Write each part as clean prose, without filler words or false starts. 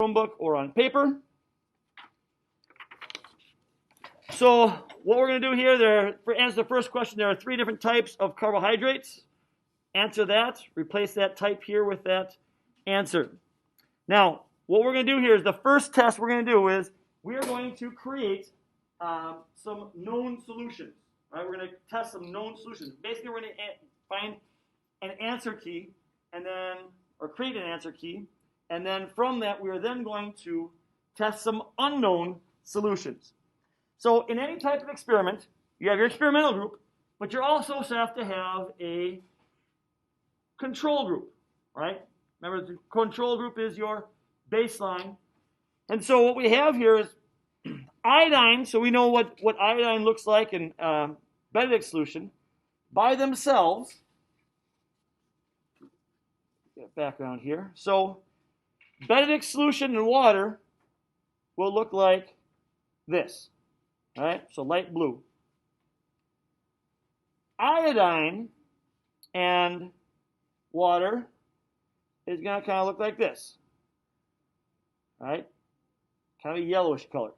phone book or on paper. So what we're going to do here, for answer the first question, there are 3 different types of carbohydrates. Answer that. Replace that type here with that answer. Now, what we're going to do here is the first test we're going to do is we are going to create some known solutions. Right? We're going to test some known solutions. Basically, we're going to find an answer key and then, or create an answer key, and then from that we are then going to test some unknown solutions. So in any type of experiment, you have your experimental group, but you also have to have a control group, right? Remember, the control group is your baseline. And so what we have here is iodine, so we know what iodine looks like in Benedict solution. By themselves, get background here. So Benedict solution in water will look like this. All right, so light blue. Iodine and water is going to kind of look like this. All right, kind of a yellowish color.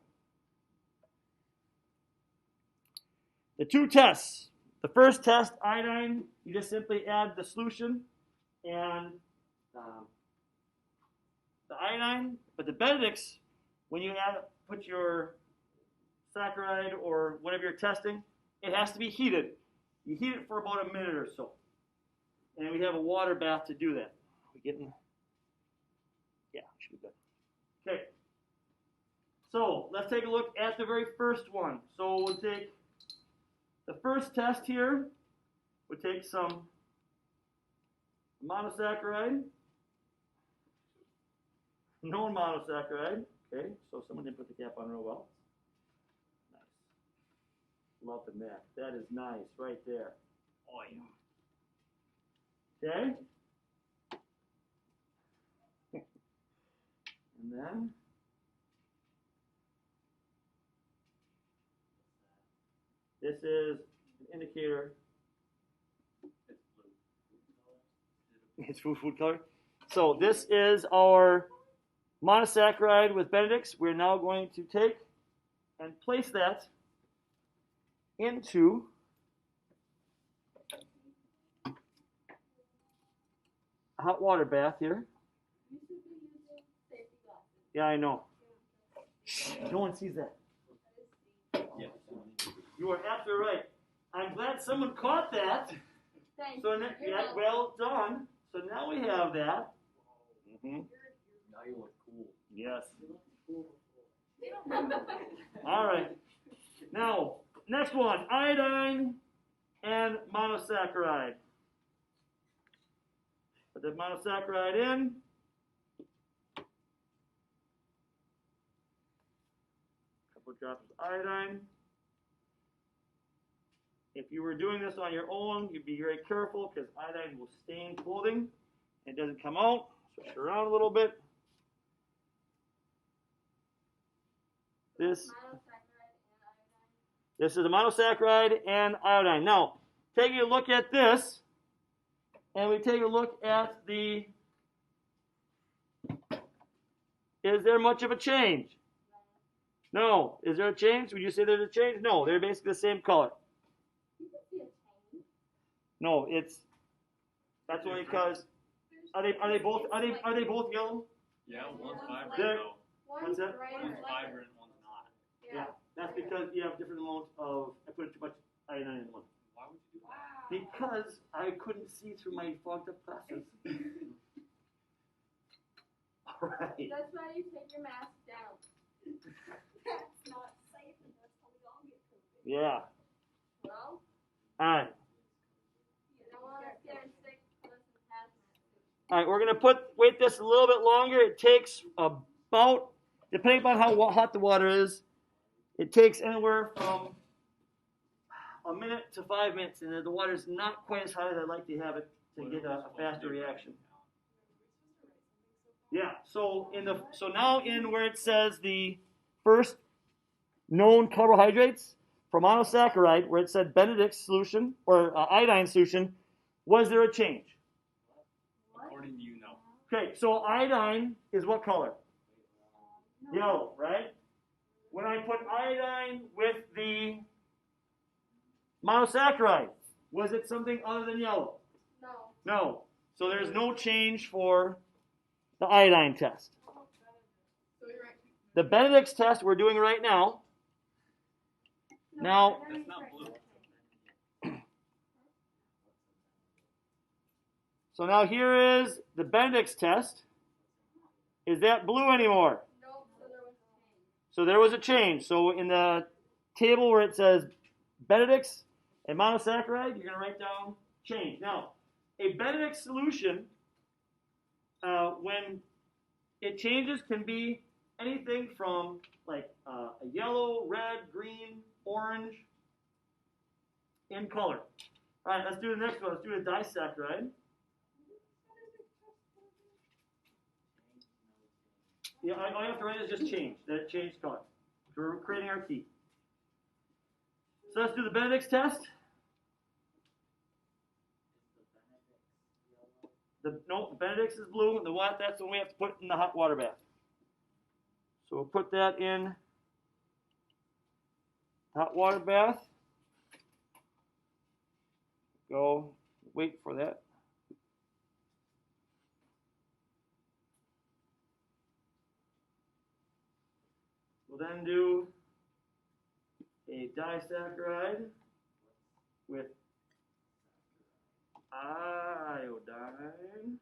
The 2 tests. The first test, iodine, you just simply add the solution and the iodine. But the Benedicts, when you put your saccharide or whatever you're testing, it has to be heated. You heat it for about a minute or so. And we have a water bath to do that. We getting? Yeah, should be good. Okay. So let's take a look at the very first one. So we'll take the first test here. We'll take some monosaccharide, known monosaccharide. Okay, so someone didn't put the cap on real well. Loving that. That is nice right there. Oh, yeah. Okay. And then this is an indicator. It's food color. So this is our monosaccharide with Benedicts. We're now going to take and place that into a hot water bath here. Yeah, I know. Shh, no one sees that. You are absolutely right. I'm glad someone caught that. Thanks. So yeah, well done. So now we have that. Mm-hmm. Now you look cool. Yes. All right. Now, next one, iodine and monosaccharide. Put the monosaccharide in. Couple drops of iodine. If you were doing this on your own, you'd be very careful because iodine will stain clothing. It doesn't come out. Switch it around a little bit. This is a monosaccharide and iodine. Now, taking a look at this, and we take a look at the, is there much of a change? No. Is there a change? Would you say there's a change? No, they're basically the same color. No, that's only because, are they both yellow? Yeah, one's vibrant They're- though. What's that? One's vibrant, one's not. Yeah, that's because you have different amounts of, I put too much iodine in one. Why would you do that? Because I couldn't see through my fogged up glasses. All right. That's why you take your mask down. That's not safe, and that's how we all get COVID. Yeah. Well, All right. you don't want to get sick unless it's hazmat. All right, we're going to wait this a little bit longer. It takes about, depending on how hot the water is, it takes anywhere from a minute to 5 minutes. And the water's not quite as hot as I'd like to have it to get a faster reaction. Yeah, so now in where it says the first known carbohydrates for monosaccharide, where it said Benedict solution or iodine solution, was there a change? According to you, no. Okay, so iodine is what color? Yellow, right? When I put iodine with the monosaccharide, was it something other than yellow? No. No. So there's no change for the iodine test. So you're right. The Benedict's test we're doing right now. Now, That's not blue. so now here is the Benedict's test. Is that blue anymore? Nope, so there was a change. So there was a change. So in the table where it says Benedict's and monosaccharide, you're going to write down change. Now, a Benedict solution, when it changes, can be anything from like a yellow, red, green, orange in color. All right, let's do the next one. Let's do the disaccharide. Yeah, all you have to write is just change. That it changed color. So we're creating our key. So let's do the Benedict's test. The Benedict's is blue, and the what? That's the one we have to put in the hot water bath. So we'll put that in hot water bath. Go wait for that. We'll then do a disaccharide with iodine.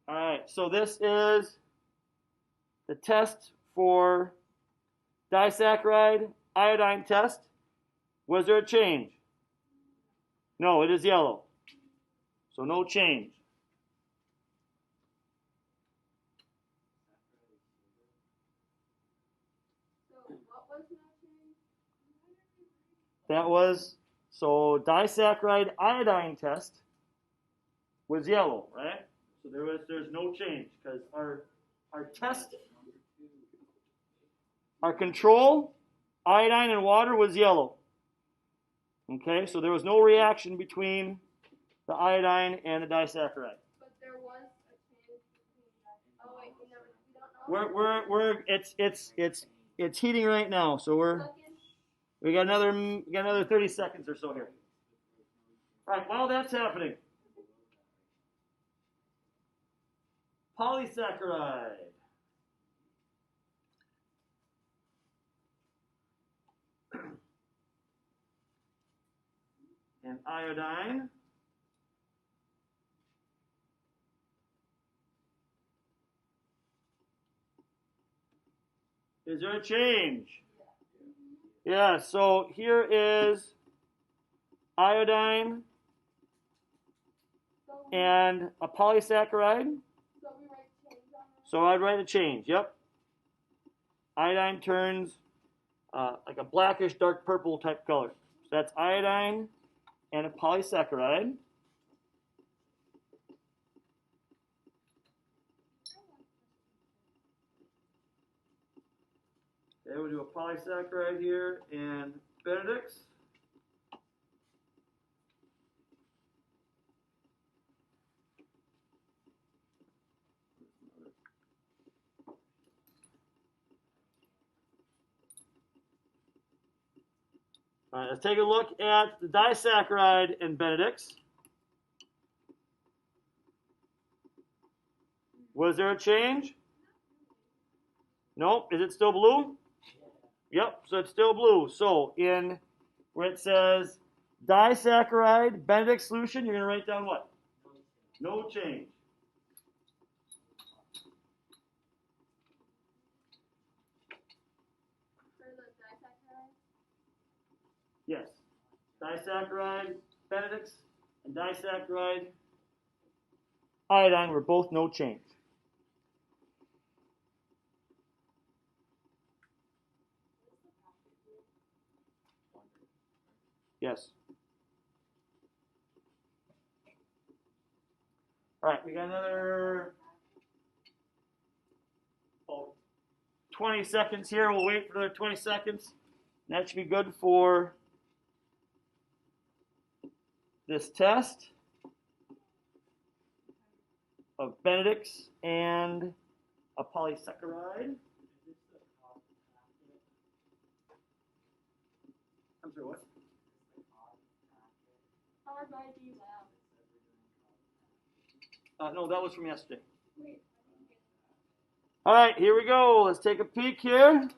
All right, so this is the test for disaccharide iodine test. Was there a change? No, it is yellow. So no change. So what was no change? That was, so disaccharide iodine test was yellow, right? So there's no change because our test, our control, iodine and water was yellow. Okay, so there was no reaction between the iodine and the disaccharide. But there was a change between that. Oh wait, we don't know. It's heating right now, so we got another 30 seconds or so here. All right, while that's happening, polysaccharide. And iodine. Is there a change? Yeah, so here is iodine and a polysaccharide. So we write change on that? So I'd write a change, yep. Iodine turns like a blackish, dark purple type color. So that's iodine and a polysaccharide. Okay, we'll do a polysaccharide here and Benedict's. All right, let's take a look at the disaccharide and Benedict's. Was there a change? Nope. Is it still blue? Yep, so it's still blue. So in where it says disaccharide Benedict solution, you're going to write down what? No change. For the disaccharide? Yes. Disaccharide Benedict's and disaccharide iodine were both no change. Yes. All right, we got another 20 seconds here. We'll wait for another 20 seconds. That should be good for this test of Benedict's and a polysaccharide. I'm sorry, what? Carbohydrate ID Lab. No, that was from yesterday. Wait, I didn't get it. All right, here we go. Let's take a peek here.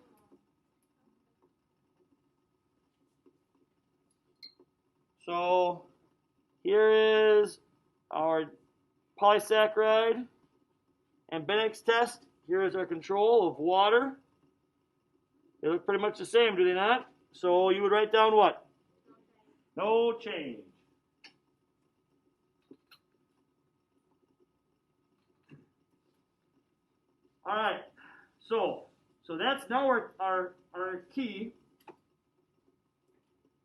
So here is our polysaccharide and Benedict's test. Here is our control of water. They look pretty much the same, do they not? So you would write down what? No change. All right, so that's now our key.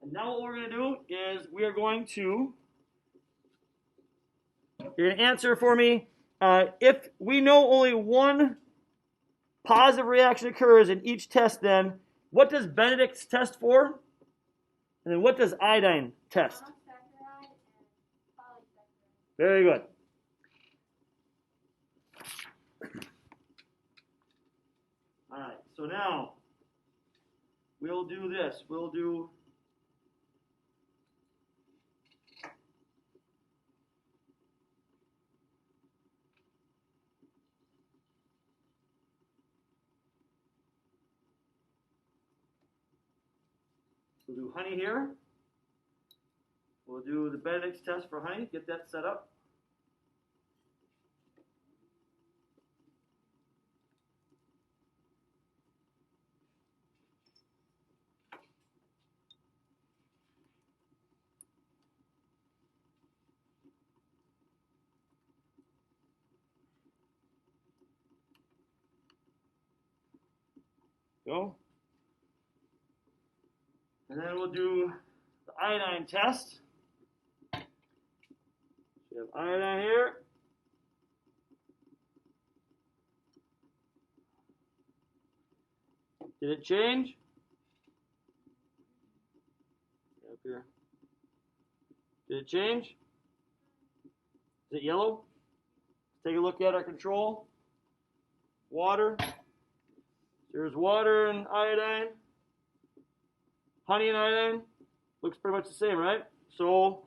And now what we're going to do is we are going to, you're going to answer for me. If we know only one positive reaction occurs in each test, then what does Benedict's test for? And then what does iodine test? Monosaccharide and polysaccharide. Very good. All right, so now we'll do this. We'll do honey here. We'll do the Benedict's test for honey. Get that set up. Go. And then we'll do the iodine test. We have iodine here. Did it change? Up here. Did it change? Is it yellow? Let's take a look at our control. Water. There's water and iodine. Honey and iodine. Looks pretty much the same, right? So,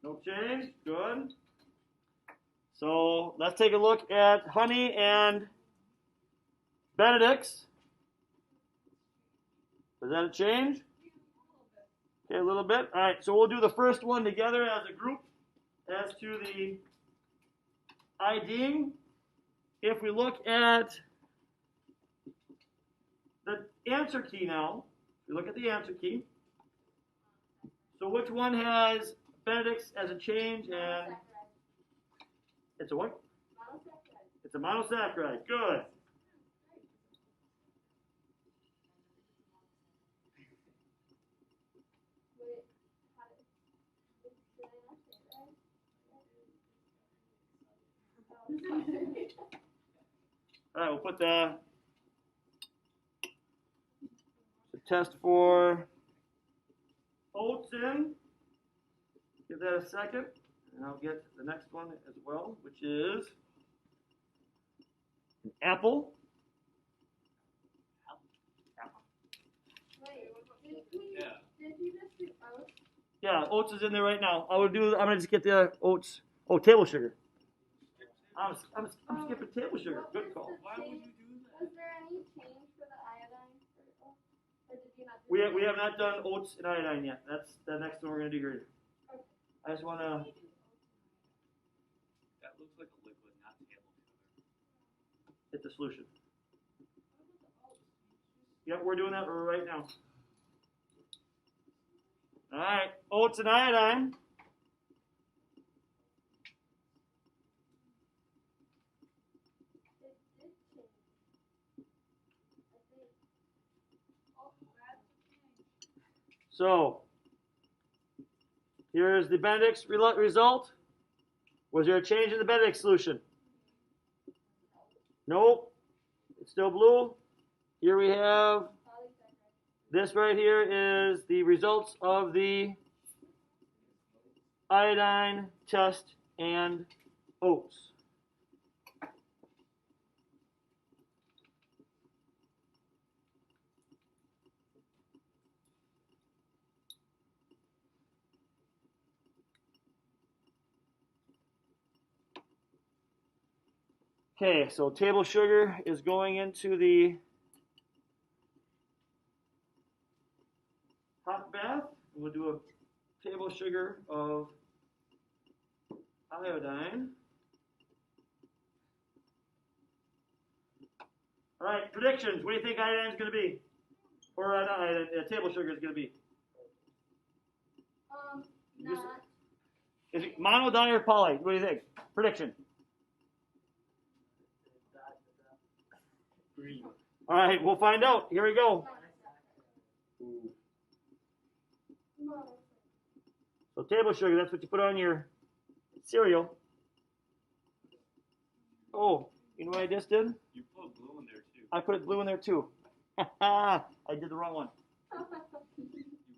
no change. Good. So, let's take a look at honey and Benedict's. Is that a change? Okay, a little bit. All right, so we'll do the first one together as a group as to the iodine. If we look at the answer key now, we look at the answer key. So which one has Benedict's as a change and it's a what? Monosaccharide. It's a monosaccharide. Good. Wait, how did I not say it right? All right, we'll put the test for oats in. Give that a second, and I'll get the next one as well, which is an apple. Wait, did you just do oats? Yeah, oats is in there right now. I'm gonna just get the oats. Oh, table sugar. I'm skipping table sugar. Good call. Why would you do that? Was there any change for the iodine? Or did you not do We have not done oats and iodine yet. That's the next one we're gonna do here. Okay. I just wanna. That looks like a liquid, not table sugar. Hit the solution. Yep, we're doing that right now. All right, oats and iodine. It did change. I think. Oh, that's a change. So, here's the Benedict's result. Was there a change in the Benedict solution? Nope. It's still blue. Here we have, Polysaccharide. this right here is the results of the iodine test and oats. Okay, so table sugar is going into the hot bath. We'll do a table sugar of iodine. All right, predictions. What do you think iodine is going to be? Or not iodine, table sugar is going to be? Not. Is it mono, di, or poly? What do you think? Prediction. Green. All right, we'll find out. Here we go. So table sugar, that's what you put on your cereal. Oh, you know what I just did? You put blue in there too. I put it blue in there too. I did the wrong one. You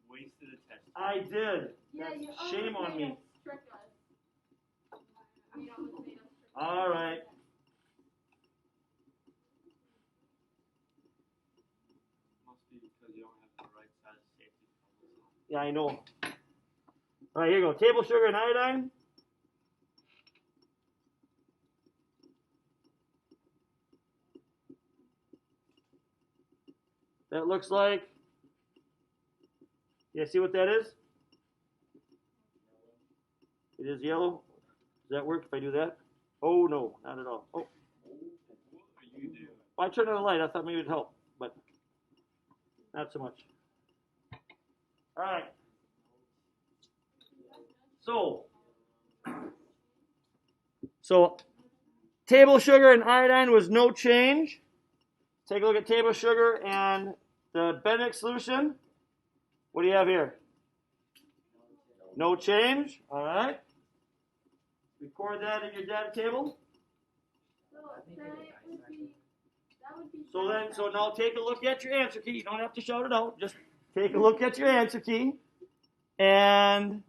wasted a test. I did. Yeah, you Shame on almost me. made us trick us. You almost made us trick us. All right. Must be because you don't have the right size safety bubbles on. Yeah, I know. All right, here you go. Table sugar and iodine. That looks like. Yeah, see what that is? It is yellow. Does that work if I do that? Oh, no, not at all. Oh, What are you doing? I turned on the light. I thought maybe it'd help, but not so much. All right. So table sugar and iodine was no change. Take a look at table sugar and the Benedict solution. What do you have here? No change. All right. Record that in your data table. So then it would be, that would be. So now take a look at your answer key. You don't have to shout it out. Just take a look at your answer key and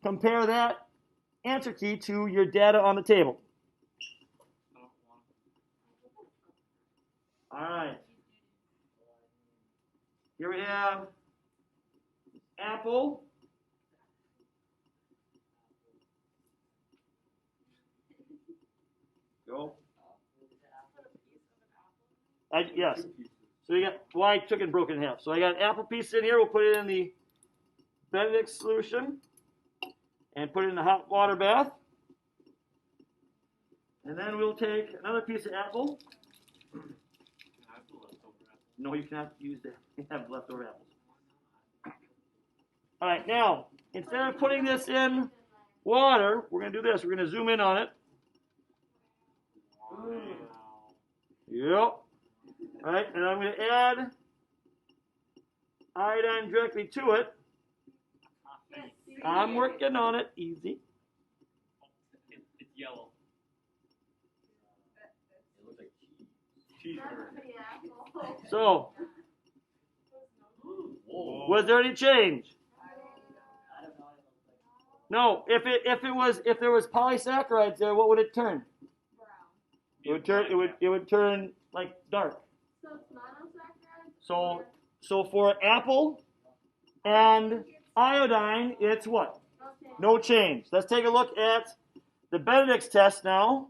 compare that answer key to your data on the table. I don't want All right. Here we have apple. Go. Yes. So you got, well, I took it and broke it in half. So I got an apple piece in here. We'll put it in the Benedict solution and put it in the hot water bath. And then we'll take another piece of apple. Can I have the leftover apple? No, you cannot use that. You have leftover apples. All right, now, instead of putting this in water, we're going to do this. We're going to zoom in on it. Wow. Yep. All right, and I'm going to add iodine directly to it. I'm working on it. Easy. It's yellow. It looks like cheese. Cheeseburger. That's the apple. So, Whoa. was there any change? I don't know what it looks like. No. If there was polysaccharides there, what would it turn? Brown. It would turn like dark. So it's monosaccharide? So so for apple and iodine, it's what? Okay. No change. Let's take a look at the Benedict's test now.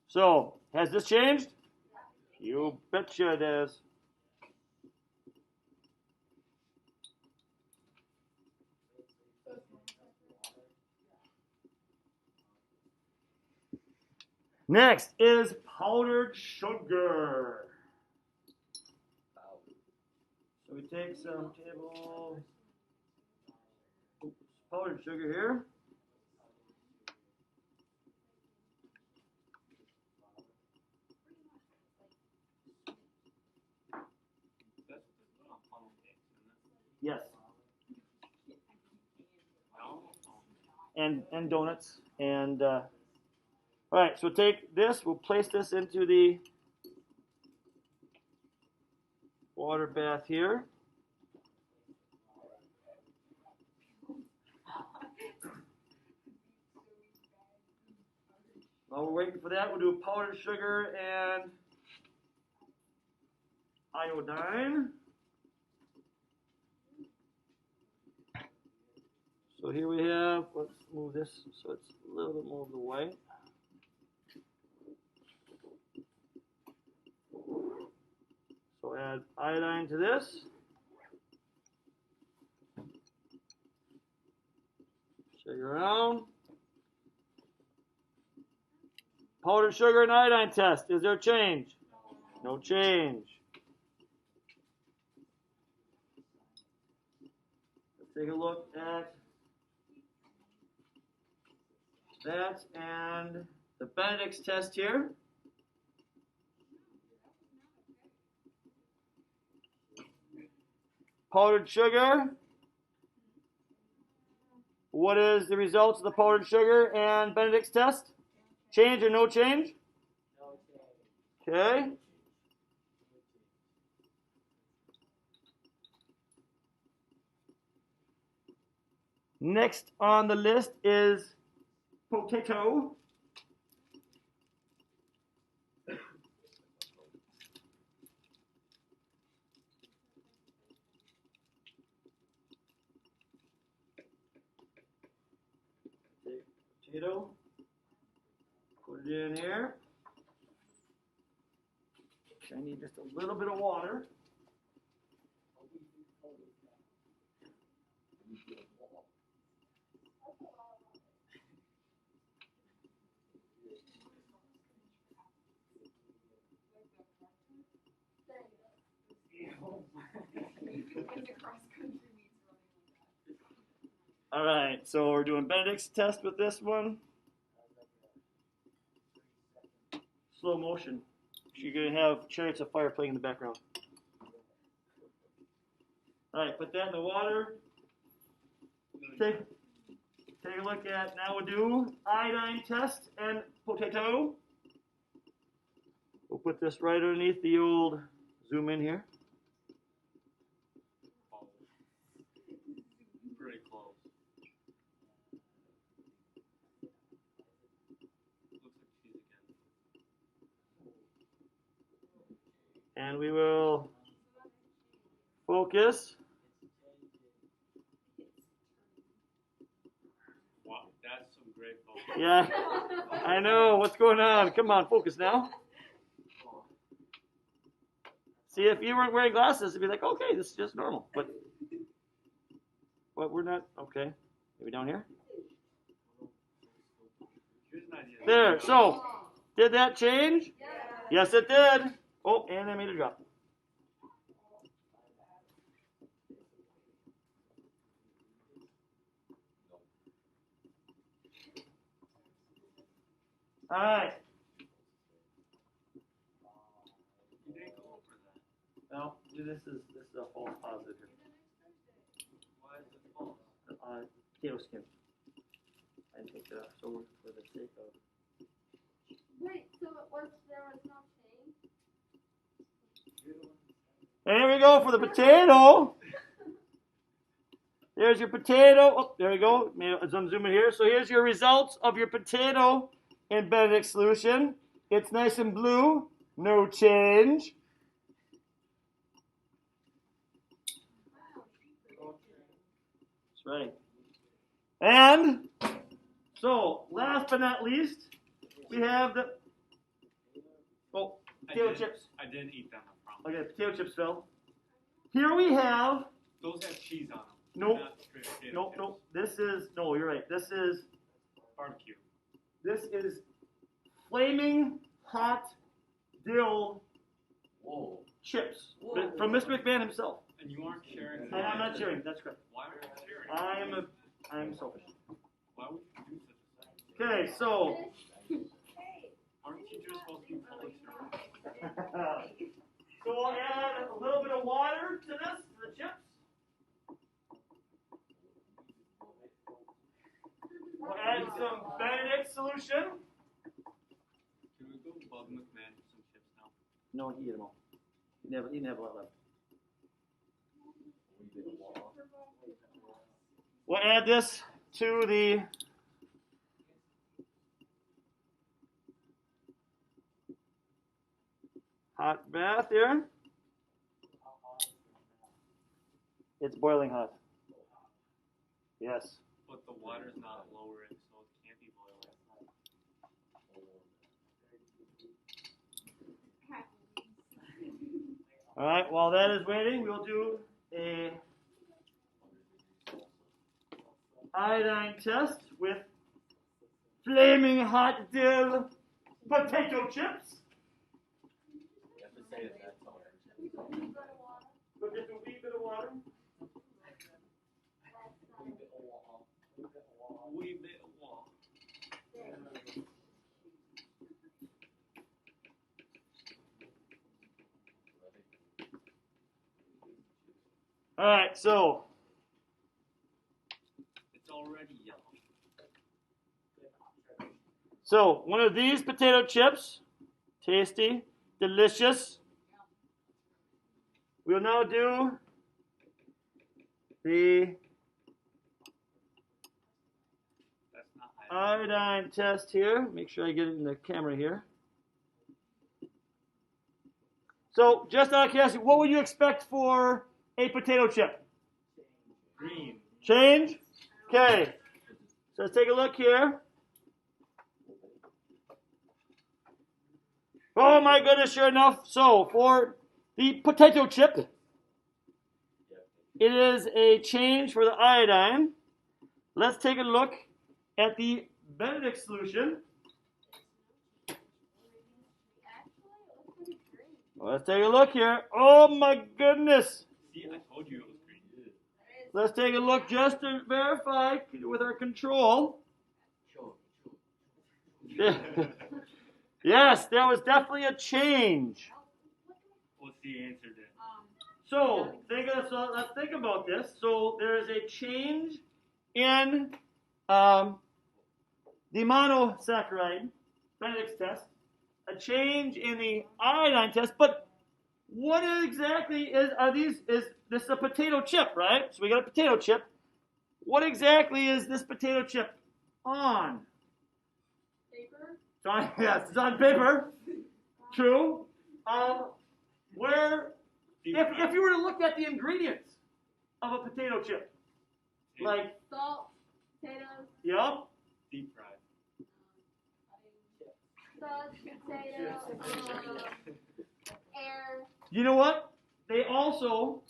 So, has this changed? You betcha it has. Next is powdered sugar. So we take some table powdered sugar here. That's what they put on funnel cakes, isn't it? Yes, No? and donuts and All right, so take this, we'll place this into the water bath here. While we're waiting for that, we'll do powdered sugar and iodine. So here we have, let's move this so it's a little bit more of the way. So add iodine to this. Shake around. Powdered sugar and iodine test. Is there a change? No change. Let's take a look at that and the Benedict's test here. Powdered sugar. What is the results of the powdered sugar and Benedict's test? Change or no change? Okay. Next on the list is potato. Take potato, put it in here. I need just a little bit of water. All right, so we're doing Benedict's test with this one. Slow motion. You're going to have chariots of fire playing in the background. All right, put that in the water. Take a look at, now we'll do iodine test and potato. We'll put this right underneath the old zoom in here. Pretty close. Looks like cheese again. And we will focus. Wow, that's some great focus. Yeah, I know. What's going on? Come on, focus now. See, if you weren't wearing glasses, it'd be like, okay, this is just normal. But we're not. Okay. Maybe down here? Here's an idea. There. So, did that change? Yes, it did. Oh, and I made a drop. All right. You didn't go over that. No, this is a false positive here. Why is it false? Potato skin. I didn't take that off. So for the sake of. Wait, so there was no change? And here we go for the potato. There's your potato. Oh, there we go. I'm zooming here. So here's your results of your potato in Benedict solution. It's nice and blue. No change. That's right. And so, last but not least, we have the potato chips. I didn't eat them, I promise. Okay, potato chips, Phil. Here we have. Those have cheese on them. Nope. Not straight potato Nope, chips. nope. This is no. You're right. This is Barbecue. flaming hot dill Whoa. chips Whoa. from Mr. McMahon himself. And you aren't sharing. And I'm not sharing. That's correct. Why aren't you sharing? I'm selfish. Why would you do such a thing? Okay, so Aren't teachers supposed to be public servants? so we'll add a little bit of water to this, to the chips. We'll add some Benedict solution. Bug McMahon some chips now. No, he ate them all. He didn't have a lot left. We'll add this to the hot bath here. It's boiling hot. Yes. But the water's not lowering, so it can't be boiling. All right, while that is waiting, we'll do a iodine test with flaming hot dill potato chips. You have to say it that tone. With just a wee bit of water. Wee bit of water. All right, so It's already yellow. one of these potato chips, tasty, delicious. We'll now do the That's not iodine. iodine test here. Make sure I get it in the camera here. So, just out of curiosity, what would you expect for a potato chip? Green. Change? Okay. So let's take a look here. Oh my goodness, sure enough. So for the potato chip, it is a change for the iodine. Let's take a look at the Benedict solution. Well, let's take a look here. Oh my goodness. See, I told you it was green. Let's take a look just to verify with our control. Yes, there was definitely a change. What's the answer then? So let's think about this. So there is a change in the monosaccharide, Benedict's test, a change in the iodine test, but what exactly is this is a potato chip, right? So we got a potato chip. What exactly is this potato chip on? Paper? It's on, yes, it's on paper. True. If you were to look at the ingredients of a potato chip, like, Salt, potatoes, yep, Deep fried. sauce, potato, air. you know what? They also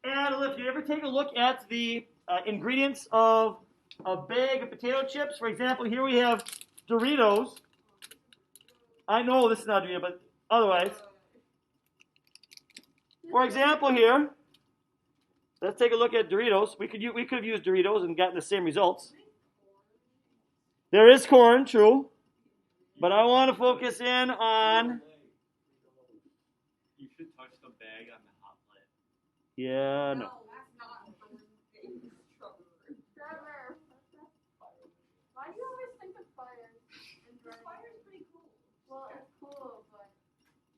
add a lift. You ever take a look at the ingredients of a bag of potato chips? For example, here we have Doritos. I know this is not Dorito, but otherwise. For example, here, let's take a look at Doritos. We could have used Doritos and gotten the same results. There is corn, true, but I want to focus in on. You should touch the bag on the hot plate. Yeah, no. That's not Trevor. Why do you always think of fire? Fire's pretty cool. Well, it's cool, but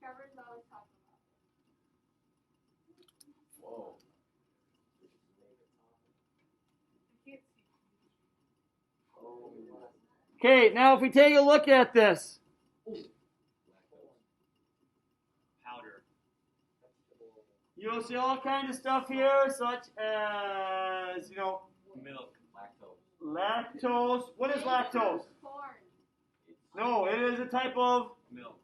Trevor's always talking about it. Whoa. Okay, now if we take a look at this, Powder. you'll see all kinds of stuff here, such as, Milk. lactose. What is lactose? Corn. No, it is a type of. Milk.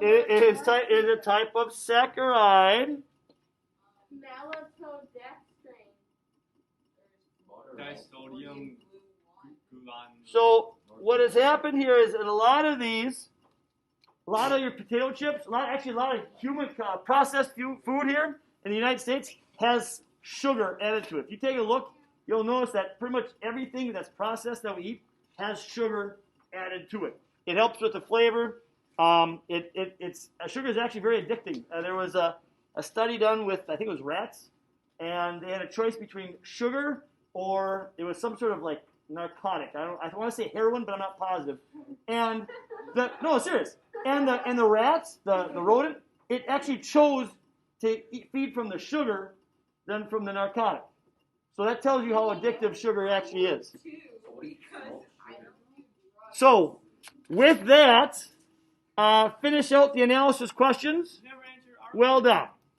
It is a type of saccharide. Maltodextrin. Disodium glucan. So what has happened here is in a lot of your potato chips, a lot of human processed food here in the United States has sugar added to it. If you take a look, you'll notice that pretty much everything that's processed that we eat has sugar added to it. It helps with the flavor. Sugar is actually very addicting. There was a study done with, I think it was rats, and they had a choice between sugar or it was some sort of like narcotic. I want to say heroin, but I'm not positive. And no, serious. And the rats, the rodent, it actually chose to feed from the sugar than from the narcotic. So that tells you how addictive sugar actually is. So with that, finish out the analysis questions. Well done.